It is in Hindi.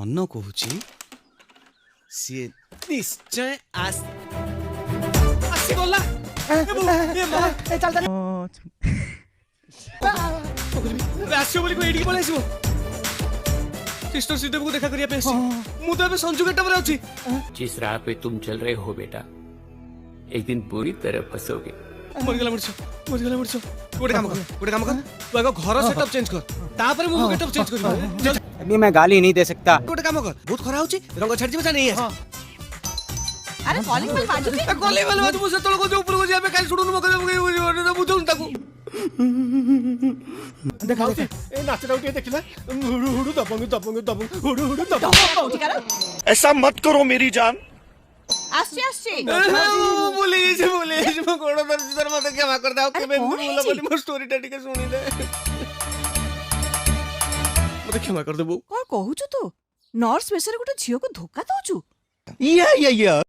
मन कहूची सी निश्चय आसी गला आसो बोली को एडी पळे आसीबो सिस्टर सीदेव को देखा करिया पे मु तो अबे संजू गेट पर अछि जिस राह पे तुम चल रहे हो बेटा एक दिन पूरी तरह फंसोगे। मर गेला गोटे काम कर तू आगे घर सेटअप चेंज कर तापर मु गेटअप चेंज कर अभी मैं गाली नहीं दे सकता। गोटे काम कर बहुत खरा होची रंग छाड़ जीव नहीं आसे अरे कॉलिंग बेल बाजुती गले वाले बात मुझे तळ को जो ऊपर को जाबे काल सुडुन मके मके बुझुन ताकू देखा ए नाचटा उठे देखिला हुडु हुडु दबंग हुडु हुडु दबंग। ऐसा मत करो मेरी जान। आस्ते बोले मो गोड़ दर मते क्षमा कर दाओ के बोला बोली मो स्टोरी टा टिके सुनी दे मते क्षमा कर दे बो कौन कहूछु तू नर्स बेसर गोटे झियो को धोखा दउछु या